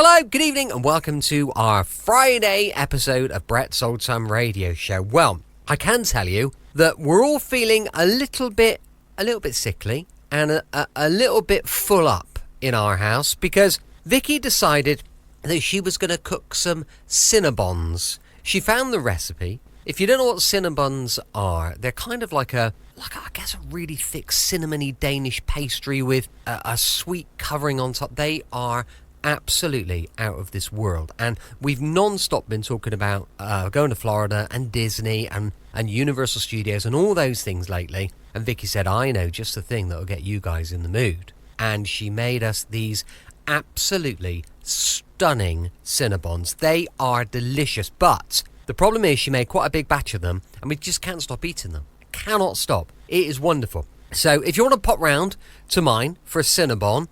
Hello, good evening, and welcome to our Friday episode of Brett's Old Time Radio Show. Well, I can tell you that we're all feeling a little bit sickly and a little bit full up in our house because Vicky decided that she was going to cook some Cinnabons. She found the recipe. If you don't know what Cinnabons are, they're kind of like a really thick cinnamony Danish pastry with a sweet covering on top. They are absolutely out of this world, and we've non-stop been talking about going to Florida and Disney and Universal Studios and all those things lately, and Vicky said, I know just the thing that'll get you guys in the mood, and she made us these absolutely stunning Cinnabons. They are delicious, but the problem is she made quite a big batch of them and we just can't stop eating them. Cannot stop. It is wonderful. So if you want to pop round to mine for a Cinnabon,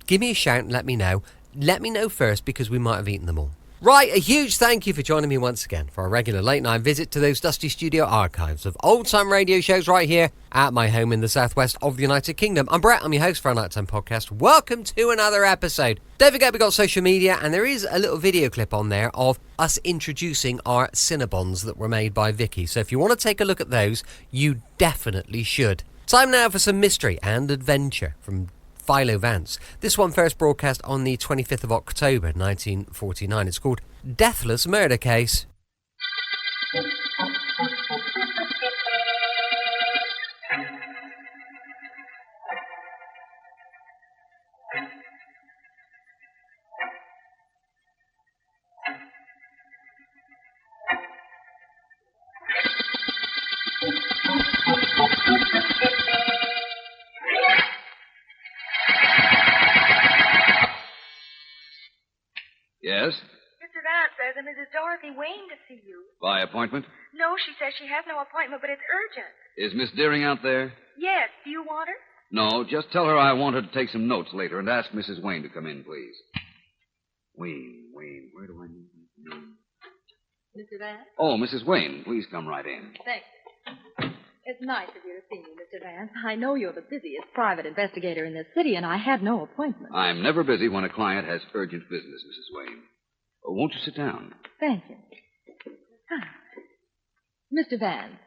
give me a shout and let me know. Let me know first because we might have eaten them all. Right, a huge thank you for joining me once again for a regular late night visit to those dusty studio archives of old time radio shows right here at my home in the southwest of the United Kingdom. I'm Brett, I'm your host for our Nighttime Podcast. Welcome to another episode. Don't forget we got social media and there is a little video clip on there of us introducing our Cinnabons that were made by Vicky. So if you want to take a look at those, you definitely should. Time now for some mystery and adventure from Philo Vance. This one first broadcast on the 25th of October 1949. It's called Deathless Murder Case. Yes? Mr. Vance, there's a Mrs. Dorothy Wayne to see you. By appointment? No, she says she has no appointment, but it's urgent. Is Miss Deering out there? Yes. Do you want her? No, just tell her I want her to take some notes later and ask Mrs. Wayne to come in, please. Wayne, where do I need her? Mr. Vance? Oh, Mrs. Wayne, please come right in. Thank you. It's nice of you to see me, Mr. Vance. I know you're the busiest private investigator in this city, and I had no appointment. I'm never busy when a client has urgent business, Mrs. Wayne. Oh, won't you sit down? Thank you. Mr. Vance,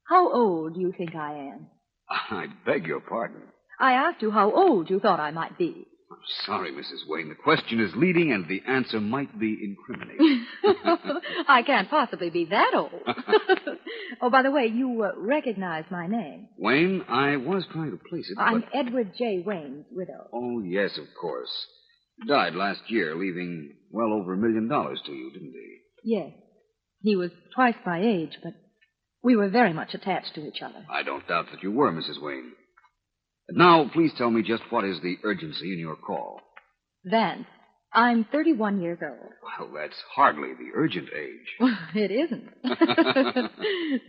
how old do you think I am? I beg your pardon. I asked you how old you thought I might be. I'm sorry, Mrs. Wayne. The question is leading, and the answer might be incriminating. I can't possibly be that old. Oh, by the way, you recognize my name. Wayne, I was trying to place it, I'm but... Edward J. Wayne's widow. Oh, yes, of course. He died last year, leaving well over $1 million to you, didn't he? Yes. He was twice my age, but we were very much attached to each other. I don't doubt that you were, Mrs. Wayne. And now, please tell me just what is the urgency in your call. Vance, I'm 31 years old. Well, that's hardly the urgent age. It isn't.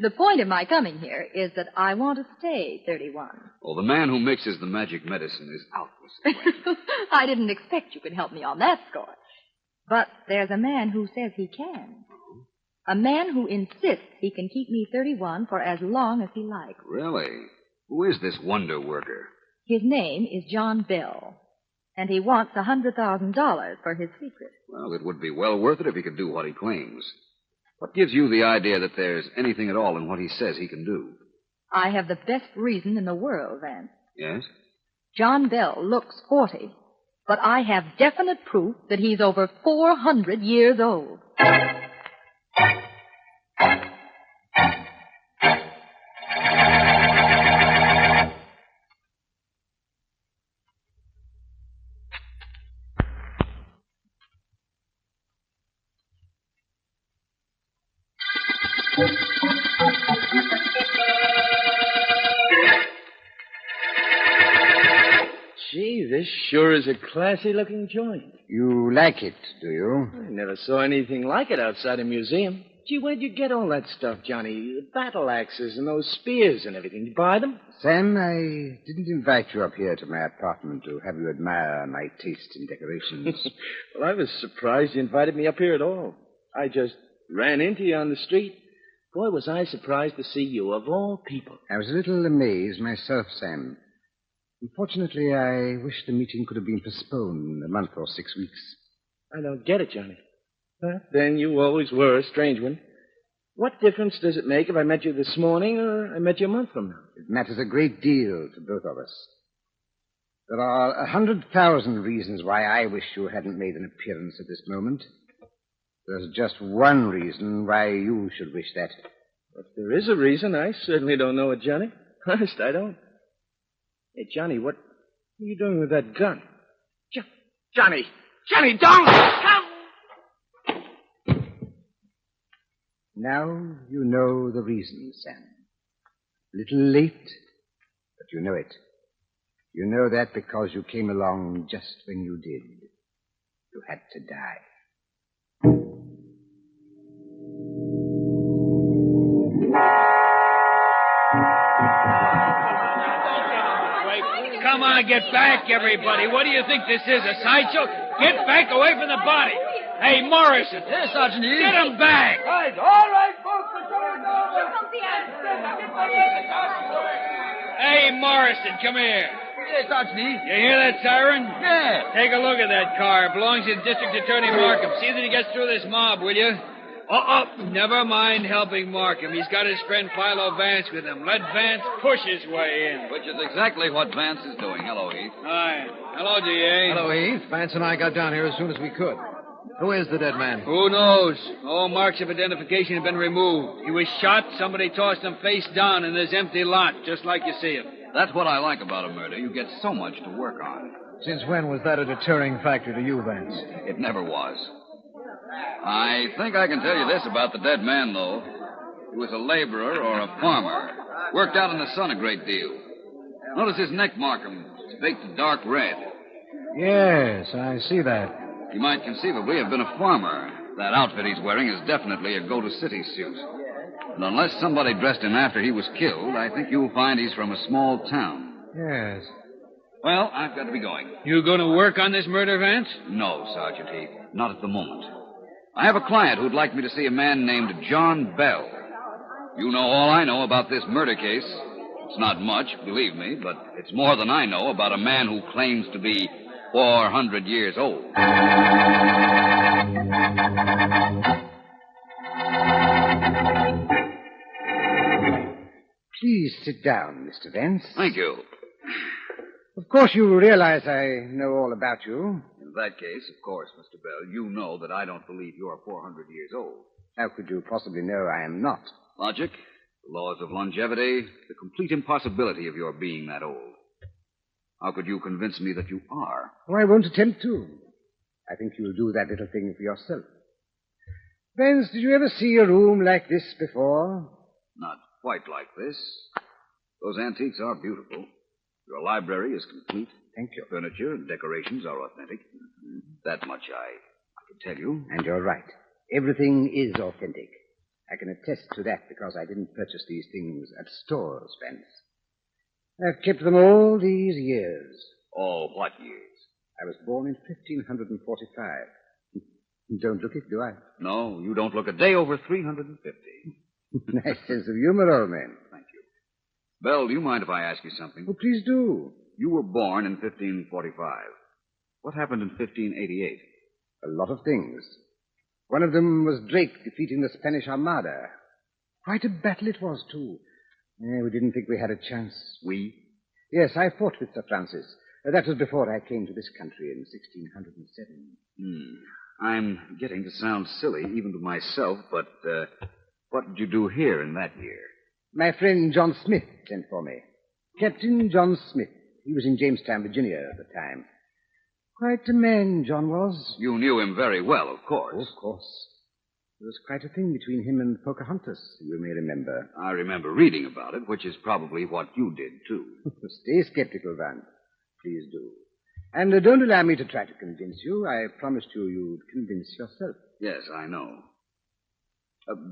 The point of my coming here is that I want to stay 31. Well, the man who mixes the magic medicine is out, Mrs. Wayne. I didn't expect you could help me on that score. But there's a man who says he can. A man who insists he can keep me 31 for as long as he likes. Really? Who is this wonder worker? His name is John Bell, and he wants $100,000 for his secret. Well, it would be well worth it if he could do what he claims. What gives you the idea that there's anything at all in what he says he can do? I have the best reason in the world, Vance. Yes? John Bell looks 40, but I have definite proof that he's over 400 years old. Gee, this sure is a classy-looking joint. You like it, do you? I never saw anything like it outside a museum. Gee, where'd you get all that stuff, Johnny? Battle axes and those spears and everything. Did you buy them? Sam, I didn't invite you up here to my apartment to have you admire my taste in decorations. Well, I was surprised you invited me up here at all. I just ran into you on the street. Boy, was I surprised to see you, of all people. I was a little amazed myself, Sam. Unfortunately, I wish the meeting could have been postponed a month or 6 weeks. I don't get it, Johnny. Huh? Then you always were a strange one. What difference does it make if I met you this morning or I met you a month from now? It matters a great deal to both of us. There are 100,000 reasons why I wish you hadn't made an appearance at this moment. There's just one reason why you should wish that. If there is a reason, I certainly don't know it, Johnny. Honest, I don't. Hey, Johnny, what are you doing with that gun? Johnny! Johnny, don't! Now you know the reason, Sam. A little late, but you know it. You know that because you came along just when you did. You had to die. Come on, get back, everybody. What do you think this is, a sideshow? Get back away from the body. Hey, Morrison. Yes, Sergeant. Get him back. All right, folks. Hey, Morrison, come here. Yes, Sergeant. You hear that siren? Yeah. Take a look at that car. It belongs to District Attorney Markham. See that he gets through this mob, will you? Never mind helping Markham. He's got his friend Philo Vance with him. Let Vance push his way in. Which is exactly what Vance is doing. Hello, Heath. Hi. Hello, D.A. Hello, Heath. Vance and I got down here as soon as we could. Who is the dead man? Who knows? All marks of identification have been removed. He was shot. Somebody tossed him face down in this empty lot, just like you see him. That's what I like about a murder. You get so much to work on. Since when was that a deterring factor to you, Vance? It never was. I think I can tell you this about the dead man, though. He was a laborer or a farmer. Worked out in the sun a great deal. Notice his neck, Markham. It's baked a dark red. Yes, I see that. He might conceivably have been a farmer. That outfit he's wearing is definitely a go-to-city suit. And unless somebody dressed him after he was killed, I think you'll find he's from a small town. Yes. Well, I've got to be going. You going to work on this murder, Vance? No, Sergeant Heath. Not at the moment. I have a client who'd like me to see a man named John Bell. You know all I know about this murder case. It's not much, believe me, but it's more than I know about a man who claims to be 400 years old. Please sit down, Mr. Vance. Thank you. Of course, you realize I know all about you. In that case, of course, Mr. Bell, you know that I don't believe you're 400 years old. How could you possibly know I am not? Logic, the laws of longevity, the complete impossibility of your being that old. How could you convince me that you are? Oh, I won't attempt to. I think you'll do that little thing for yourself. Vance, did you ever see a room like this before? Not quite like this. Those antiques are beautiful. Your library is complete. Thank you. Furniture and decorations are authentic. That much I can tell you. And you're right. Everything is authentic. I can attest to that because I didn't purchase these things at stores, Vance. I've kept them all these years. Oh, what years? I was born in 1545. Don't look it, do I? No, you don't look a day over 350. Nice sense of humor, old man. Thank you. Bell, do you mind if I ask you something? Oh, please do. You were born in 1545. What happened in 1588? A lot of things. One of them was Drake defeating the Spanish Armada. Quite a battle it was, too. We didn't think we had a chance. We? Yes, I fought with Sir Francis. That was before I came to this country in 1607. I'm getting to sound silly, even to myself, but what did you do here in that year? My friend John Smith sent for me. Captain John Smith. He was in Jamestown, Virginia at the time. Quite a man, John was. You knew him very well, of course. Oh, of course. There was quite a thing between him and Pocahontas, you may remember. I remember reading about it, which is probably what you did, too. Stay skeptical, Vance. Please do. And don't allow me to try to convince you. I promised you you'd convince yourself. Yes, I know.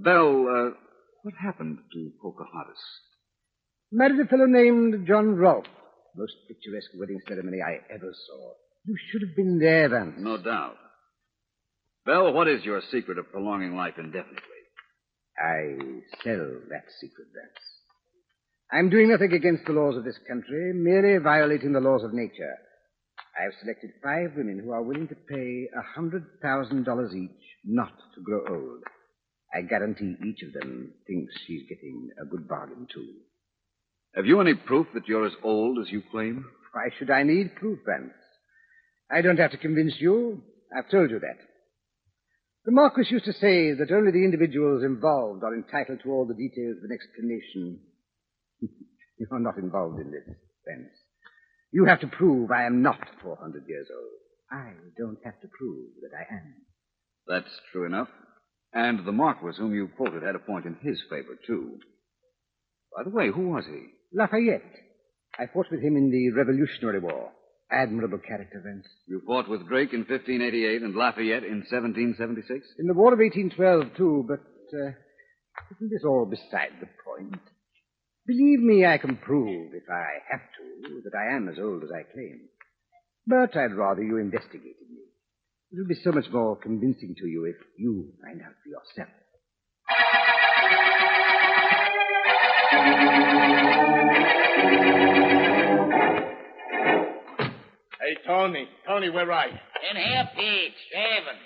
Bell, what happened to Pocahontas? Married a fellow named John Rolfe. Most picturesque wedding ceremony I ever saw. You should have been there, Vance. No doubt. Bell, what is your secret of prolonging life indefinitely? I sell that secret, Vance. I'm doing nothing against the laws of this country, merely violating the laws of nature. I've selected 5 women who are willing to pay $100,000 each not to grow old. I guarantee each of them thinks she's getting a good bargain, too. Have you any proof that you're as old as you claim? Why should I need proof, Vance? I don't have to convince you. I've told you that. The Marquis used to say that only the individuals involved are entitled to all the details of an explanation. You're not involved in this, Vance. You have to prove I am not 400 years old. I don't have to prove that I am. That's true enough. And the Marquis whom you quoted had a point in his favor, too. By the way, who was he? Lafayette. I fought with him in the Revolutionary War. Admirable character, Vance. You fought with Drake in 1588 and Lafayette in 1776? In the War of 1812, too, but isn't this all beside the point? Believe me, I can prove, if I have to, that I am as old as I claim. But I'd rather you investigated me. It will be so much more convincing to you if you find out for yourself. Hey, Tony. Tony, where are you? In here, Pete. Shaving.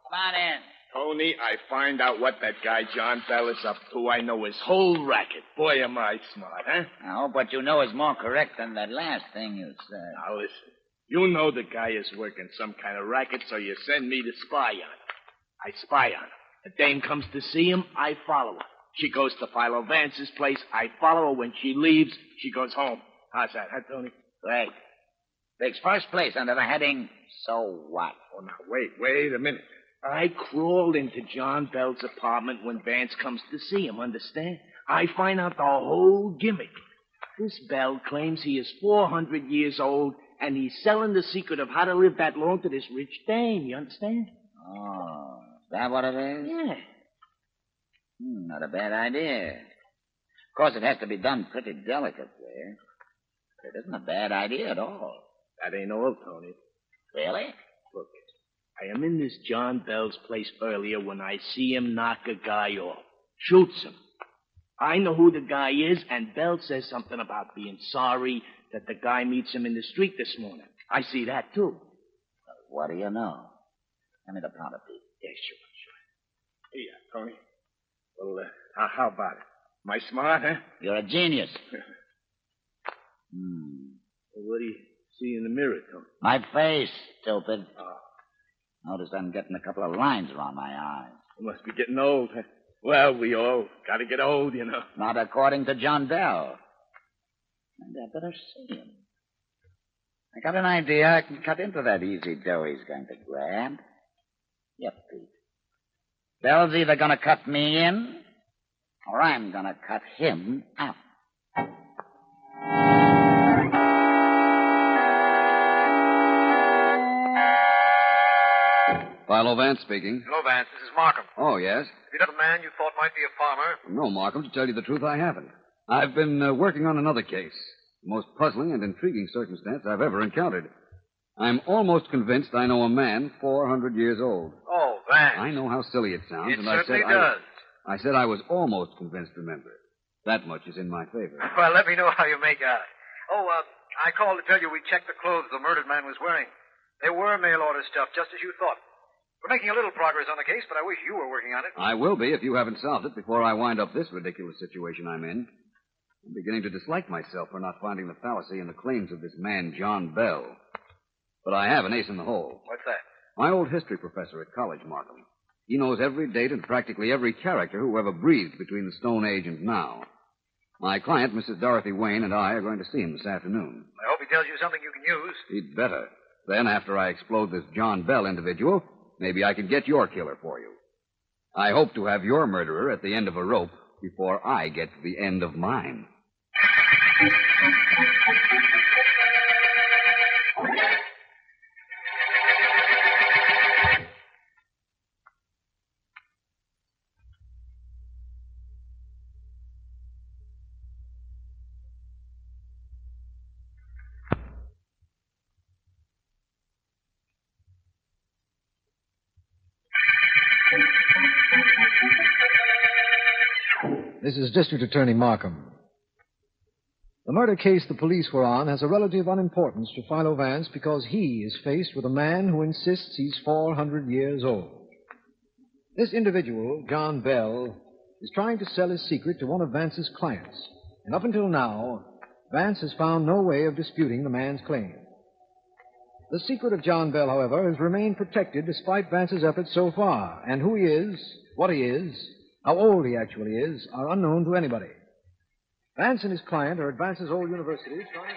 Come on in. Tony, I find out what that guy John Bell is up to. I know his whole racket. Boy, am I smart, huh? I hope what you know is more correct than that last thing you said. Now, listen. You know the guy is working some kind of racket, so you send me to spy on him. I spy on him. The dame comes to see him, I follow her. She goes to Philo Vance's place, I follow her. When she leaves, she goes home. How's that, huh, Tony? Great. Takes first place under the heading, So What? Oh, now, wait a minute. I crawled into John Bell's apartment when Vance comes to see him, understand? I find out the whole gimmick. This Bell claims he is 400 years old, and he's selling the secret of how to live that long to this rich dame, you understand? Oh, is that what it is? Yeah. Not a bad idea. Of course, it has to be done pretty delicately. It isn't a bad idea at all. That ain't all, Tony. Really? Look, I am in this John Bell's place earlier when I see him knock a guy off. Shoots him. I know who the guy is, and Bell says something about being sorry that the guy meets him in the street this morning. I see that, too. What do you know? Give me the powder, Pete. Yeah, sure. Here, Tony. Well, how about it? Am I smart, huh? You're a genius. Well, what do you see in the mirror, Tony? My face, stupid. Oh. Notice I'm getting a couple of lines around my eyes. You must be getting old, huh? Well, we all got to get old, you know. Not according to John Bell. Maybe I better see him. I got an idea I can cut into that easy dough he's going to grab. Yep, Pete. Bell's either going to cut me in, or I'm going to cut him out. Philo Vance speaking. Hello, Vance. This is Markham. Oh, yes? Have you got a man you thought might be a farmer? No, Markham, to tell you the truth, I haven't. I've been working on another case. The most puzzling and intriguing circumstance I've ever encountered. I'm almost convinced I know a man 400 years old. Oh, Vance. I know how silly it sounds. It and certainly does. I said I was almost convinced, remember. That much is in my favor. Well, let me know how you make out. Oh, I called to tell you we checked the clothes the murdered man was wearing. They were mail-order stuff, just as you thought. We're making a little progress on the case, but I wish you were working on it. I will be if you haven't solved it before I wind up this ridiculous situation I'm in. I'm beginning to dislike myself for not finding the fallacy in the claims of this man, John Bell. But I have an ace in the hole. What's that? My old history professor at college, Markham. He knows every date and practically every character who ever breathed between the Stone Age and now. My client, Mrs. Dorothy Wayne, and I are going to see him this afternoon. I hope he tells you something you can use. He'd better. Then, after I explode this John Bell individual, maybe I can get your killer for you. I hope to have your murderer at the end of a rope before I get to the end of mine. This is District Attorney Markham. The murder case the police were on has a relative unimportance to Philo Vance because he is faced with a man who insists he's 400 years old. This individual, John Bell, is trying to sell his secret to one of Vance's clients. And up until now, Vance has found no way of disputing the man's claim. The secret of John Bell, however, has remained protected despite Vance's efforts so far. And who he is, what he is, how old he actually is, are unknown to anybody. Vance and his client are at Vance's old university trying...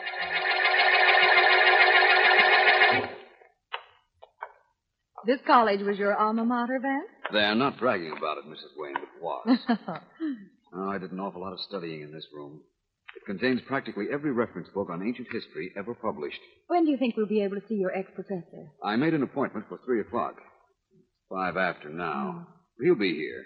This college was your alma mater, Vance? They're not bragging about it, Mrs. Wayne, but it was. Oh, I did an awful lot of studying in this room. It contains practically every reference book on ancient history ever published. When do you think we'll be able to see your ex-professor? I made an appointment for 3 o'clock. 5 after now. He'll be here.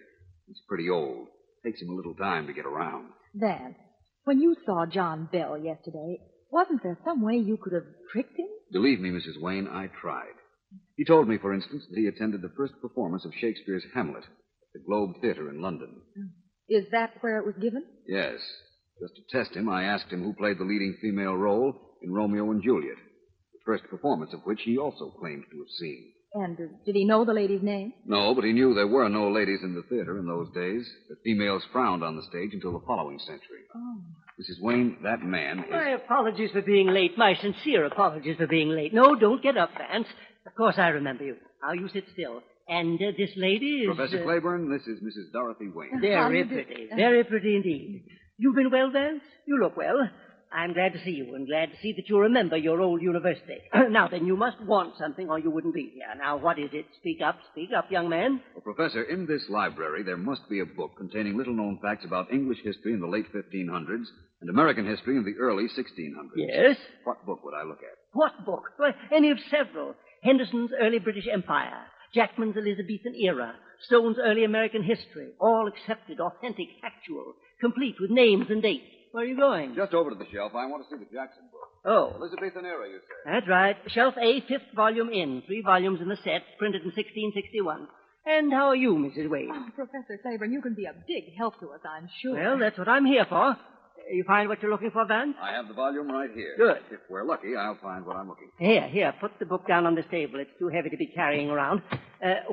He's pretty old. Takes him a little time to get around. Vance, when you saw John Bell yesterday, wasn't there some way you could have tricked him? Believe me, Mrs. Wayne, I tried. He told me, for instance, that he attended the first performance of Shakespeare's Hamlet at the Globe Theatre in London. Is that where it was given? Yes. Just to test him, I asked him who played the leading female role in Romeo and Juliet, the first performance of which he also claimed to have seen. And did he know the lady's name? No, but he knew there were no ladies in the theater in those days, that females frowned on the stage until the following century. Oh. Mrs. Wayne, that man is... My apologies for being late. My sincere apologies for being late. No, don't get up, Vance. Of course I remember you. Now you sit still. And this lady is... Professor Claiborne, this is Mrs. Dorothy Wayne. Very pretty. Very pretty indeed. You've been well, Vance? You look well. I'm glad to see you, and glad to see that you remember your old university. Now then, you must want something, or you wouldn't be here. Now, what is it? Speak up, young man. Well, Professor, in this library, there must be a book containing little-known facts about English history in the late 1500s and American history in the early 1600s. Yes? What book would I look at? What book? Well, any of several. Henderson's Early British Empire, Jackman's Elizabethan Era, Stone's Early American History, all accepted, authentic, factual, complete with names and dates. Where are you going? Just over to the shelf. I want to see the Jackson book. Oh. Elizabethan Era, you say? That's right. Shelf A, 5th volume in. 3 volumes in the set, printed in 1661. And how are you, Mrs. Wade? Oh, Professor Claiborne, you can be a big help to us, I'm sure. Well, that's what I'm here for. You find what you're looking for, Vance? I have the volume right here. Good. If we're lucky, I'll find what I'm looking for. Here, put the book down on this table. It's too heavy to be carrying around.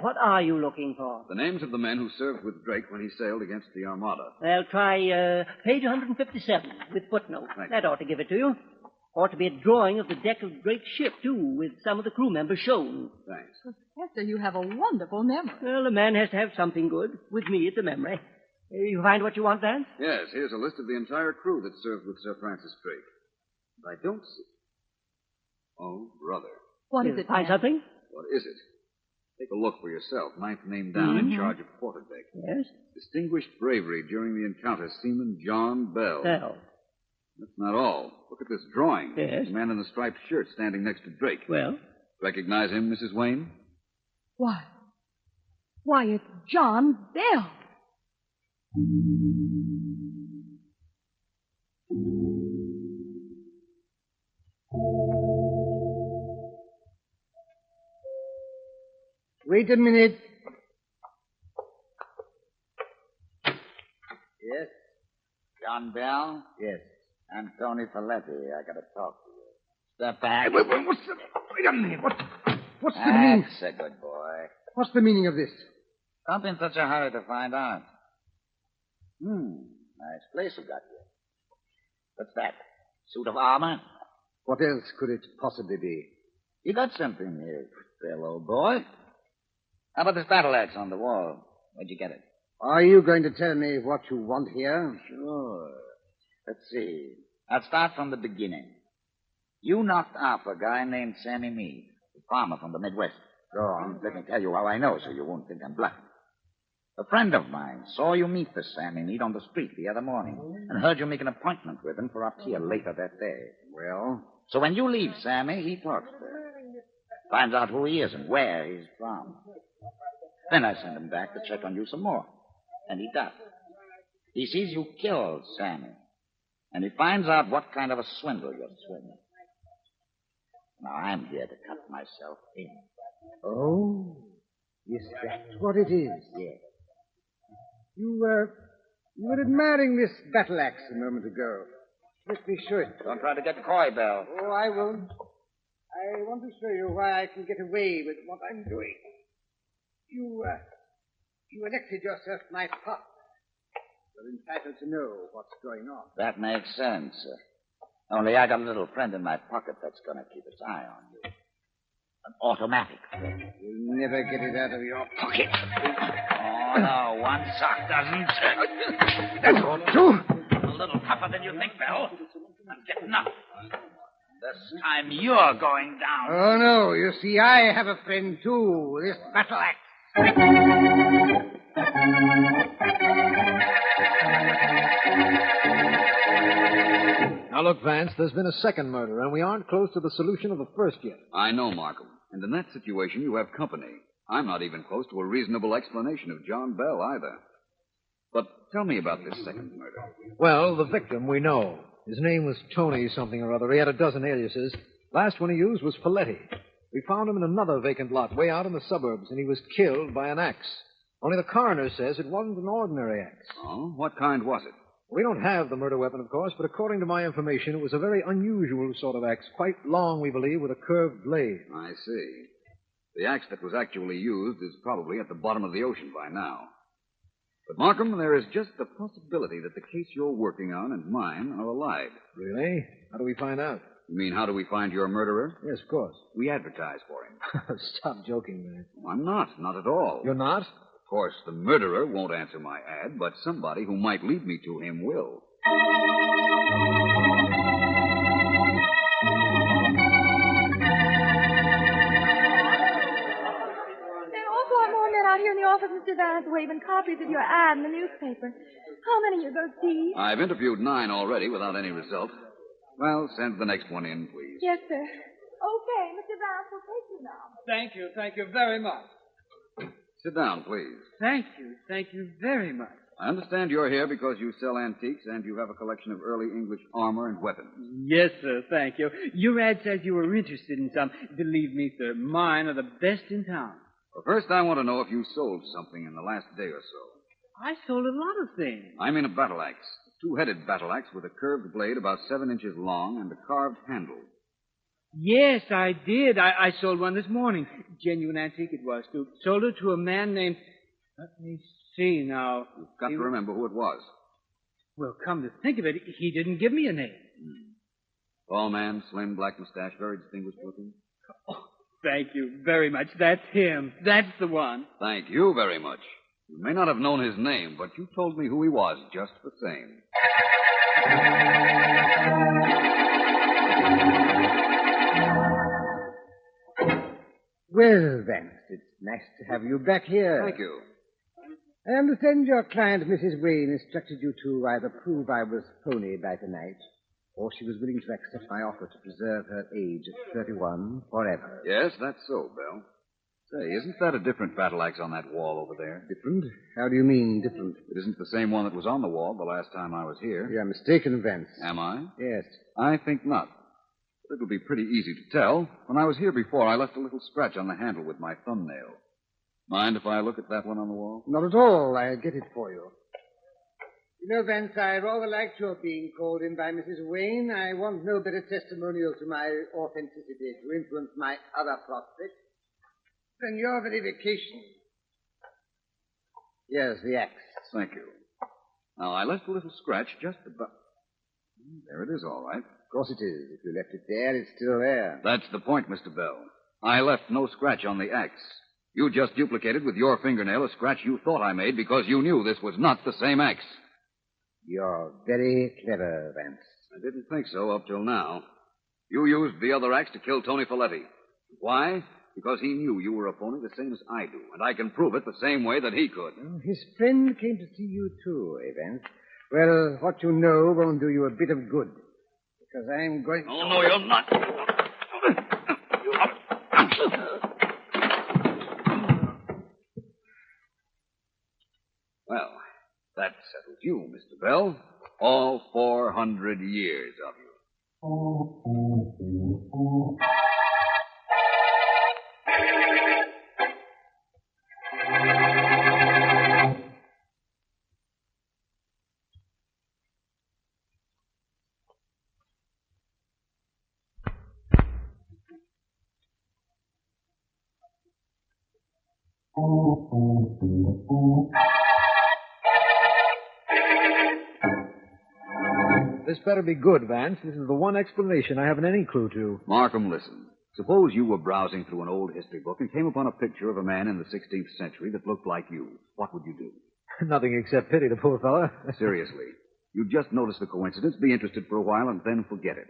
What are you looking for? The names of the men who served with Drake when he sailed against the Armada. Well, try page 157 with footnotes. That ought to give it to you. Ought to be a drawing of the deck of Drake's ship, too, with some of the crew members shown. Thanks. Professor, you have a wonderful memory. Well, a man has to have something good. With me, it's a memory. You find what you want, Vance? Yes, here's a list of the entire crew that served with Sir Francis Drake. But I don't see... Oh, brother. What is it, Find Vance? something? What is it? Take a look for yourself. Ninth name down in charge of quarterdeck. Yes? Distinguished bravery during the encounter, Seaman John Bell. Bell. That's not all. Look at this drawing. Yes? The man in the striped shirt standing next to Drake. Well? Recognize him, Mrs. Wayne? Why, it's John Bell. Wait a minute. Yes? John Bell? Yes. I'm Tony Folletti. I gotta talk to you. Step back. Wait a minute. What's the meaning? That's a good boy. What's the meaning of this? Don't be in such a hurry to find out. Nice place you got here. What's that? Suit of armor? What else could it possibly be? You got something here, Bill, old boy. How about this battle axe on the wall? Where'd you get it? Are you going to tell me what you want here? Sure. Let's see. I'll start from the beginning. You knocked off a guy named Sammy Meade, a farmer from the Midwest. Go on. Let me tell you how I know so you won't think I'm bluffing. A friend of mine saw you meet this Sammy Meade on the street the other morning and heard you make an appointment with him for up here later that day. Well? So when you leave Sammy, he talks to her. Finds out who he is and where he's from. Then I send him back to check on you some more. And he does. He sees you kill Sammy. And he finds out what kind of a swindle you're swindling. Now I'm here to cut myself in. Oh, is that what it is? Yes. You were admiring this battle axe a moment ago. Let me show it. Don't try to get coy, Bell. Oh, I won't. I want to show you why I can get away with what I'm doing. You elected yourself my partner. You're entitled to know what's going on. That makes sense. Only I got a little friend in my pocket that's going to keep its eye on you. An automatic friend. You'll never get it out of your pocket. Oh, no, one sock doesn't. That's all, too. A little tougher than you think, Bell. I'm getting up. This time you're going down. Oh, no. You see, I have a friend, too. This battle axe. Now, look, Vance, there's been a second murder, and we aren't close to the solution of the first yet. I know, Markham. And in that situation, you have company. I'm not even close to a reasonable explanation of John Bell, either. But tell me about this second murder. Well, the victim we know. His name was Tony something or other. He had a dozen aliases. Last one he used was Folletti. We found him in another vacant lot way out in the suburbs, and he was killed by an axe. Only the coroner says it wasn't an ordinary axe. Oh? What kind was it? We don't have the murder weapon, of course, but according to my information, it was a very unusual sort of axe, quite long, we believe, with a curved blade. I see. The axe that was actually used is probably at the bottom of the ocean by now. But, Markham, there is just the possibility that the case you're working on and mine are allied. Really? How do we find out? You mean, how do we find your murderer? Yes, of course. We advertise for him. Stop joking, man. I'm not at all. You're not? Of course, the murderer won't answer my ad, but somebody who might lead me to him will. Out here in the office, Mr. Vance, waving copies of your ad in the newspaper. How many are you going to see? I've interviewed 9 already without any result. Well, send the next one in, please. Yes, sir. Okay, Mr. Vance will take you now. Thank you very much. Sit down, please. Thank you very much. I understand you're here because you sell antiques and you have a collection of early English armor and weapons. Yes, sir, thank you. Your ad says you were interested in some. Believe me, sir, mine are the best in town. Well, first, I want to know if you sold something in the last day or so. I sold a lot of things. I mean a battle axe. A two-headed battle axe with a curved blade about 7 inches long and a carved handle. Yes, I did. I sold one this morning. Genuine antique it was, too. Sold it to a man named... Let me see now. You've got to remember who it was. Well, come to think of it, he didn't give me a name. Tall man, slim, black mustache, very distinguished looking. Oh, thank you very much. That's him. That's the one. Thank you very much. You may not have known his name, but you told me who he was just the same. Well, Vance, it's nice to have you back here. Thank you. I understand your client, Mrs. Wayne, instructed you to either prove I was phony by tonight, or she was willing to accept my offer to preserve her age at 31 forever. Yes, that's so, Bell. Say, isn't that a different battle axe on that wall over there? Different? How do you mean, different? It isn't the same one that was on the wall the last time I was here. You're mistaken, Vance. Am I? Yes. I think not. But it'll be pretty easy to tell. When I was here before, I left a little scratch on the handle with my thumbnail. Mind if I look at that one on the wall? Not at all. I'll get it for you. You know, Vance, I rather liked your being called in by Mrs. Wayne. I want no better testimonial to my authenticity to influence my other prospects than your verification. Here's the axe. Thank you. Now, I left a little scratch just above... There it is, all right. Of course it is. If you left it there, it's still there. That's the point, Mr. Bell. I left no scratch on the axe. You just duplicated with your fingernail a scratch you thought I made because you knew this was not the same axe. You're very clever, Vance. I didn't think so up till now. You used the other axe to kill Tony Folletti. Why? Because he knew you were a phony the same as I do, and I can prove it the same way that he could. Well, his friend came to see you, too, Vance. Well, what you know won't do you a bit of good. Because I'm going... Oh, no, you're not. Well, that settles you, Mr. Bell. All 400 years of you. This better be good, Vance. This is the one explanation I haven't any clue to. Markham, listen. Suppose you were browsing through an old history book and came upon a picture of a man in the 16th century that looked like you. What would you do? Nothing except pity the poor fellow. Seriously. You'd just notice the coincidence, be interested for a while, and then forget it.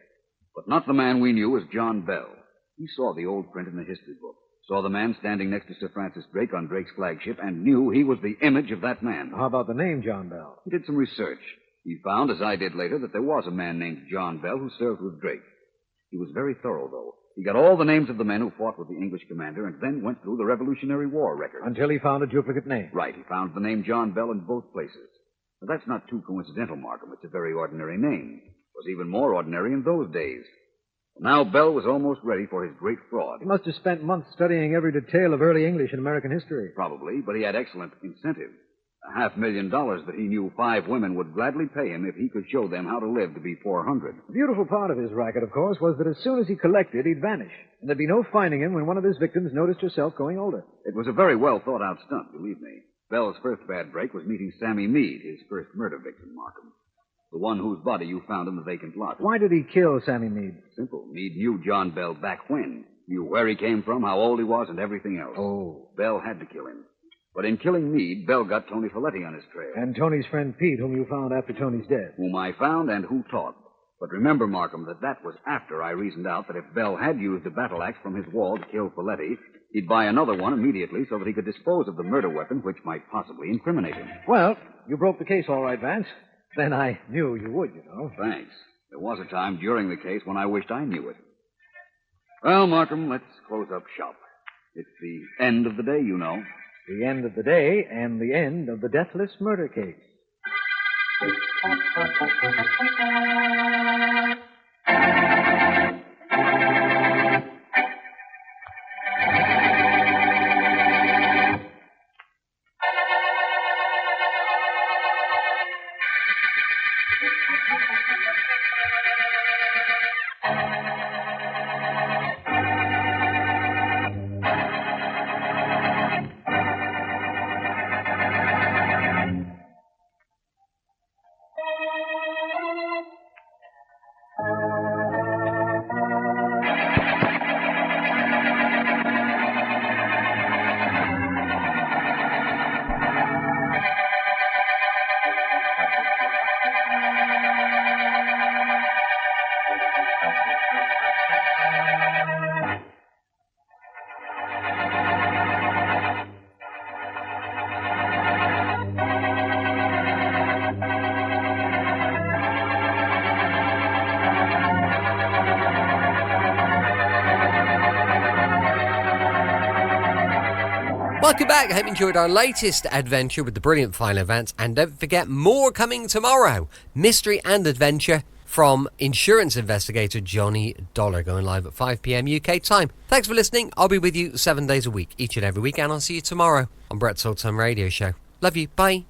But not the man we knew as John Bell. He saw the old print in the history book, saw the man standing next to Sir Francis Drake on Drake's flagship, and knew he was the image of that man. How about the name John Bell? He did some research. He found, as I did later, that there was a man named John Bell who served with Drake. He was very thorough, though. He got all the names of the men who fought with the English commander and then went through the Revolutionary War record. Until he found a duplicate name. Right. He found the name John Bell in both places. But that's not too coincidental, Markham. It's a very ordinary name. It was even more ordinary in those days. Now Bell was almost ready for his great fraud. He must have spent months studying every detail of early English and American history. Probably, but he had excellent incentive. $500,000 that he knew 5 women would gladly pay him if he could show them how to live to be 400. The beautiful part of his racket, of course, was that as soon as he collected, he'd vanish. And there'd be no finding him when one of his victims noticed herself growing older. It was a very well thought out stunt, believe me. Bell's first bad break was meeting Sammy Meade, his first murder victim, Markham. The one whose body you found in the vacant lot. Why did he kill Sammy Meade? Simple. Meade knew John Bell back when. Knew where he came from, how old he was, and everything else. Oh. Bell had to kill him. But in killing Meade, Bell got Tony Folletti on his trail. And Tony's friend Pete, whom you found after Tony's death. Whom I found and who taught. But remember, Markham, that was after I reasoned out that if Bell had used a battle axe from his wall to kill Folletti, he'd buy another one immediately so that he could dispose of the murder weapon which might possibly incriminate him. Well, you broke the case all right, Vance. Then I knew you would, you know. Thanks. There was a time during the case when I wished I knew it. Well, Markham, let's close up shop. It's the end of the day, you know. The end of the day and the end of the Deathless murder case. Welcome back. I hope you enjoyed our latest adventure with the brilliant Philo Vance. And don't forget, more coming tomorrow. Mystery and adventure from insurance investigator Johnny Dollar, going live at 5 p.m. UK time. Thanks for listening. I'll be with you 7 days a week, each and every week. And I'll see you tomorrow on Brett's Old Time Radio Show. Love you. Bye.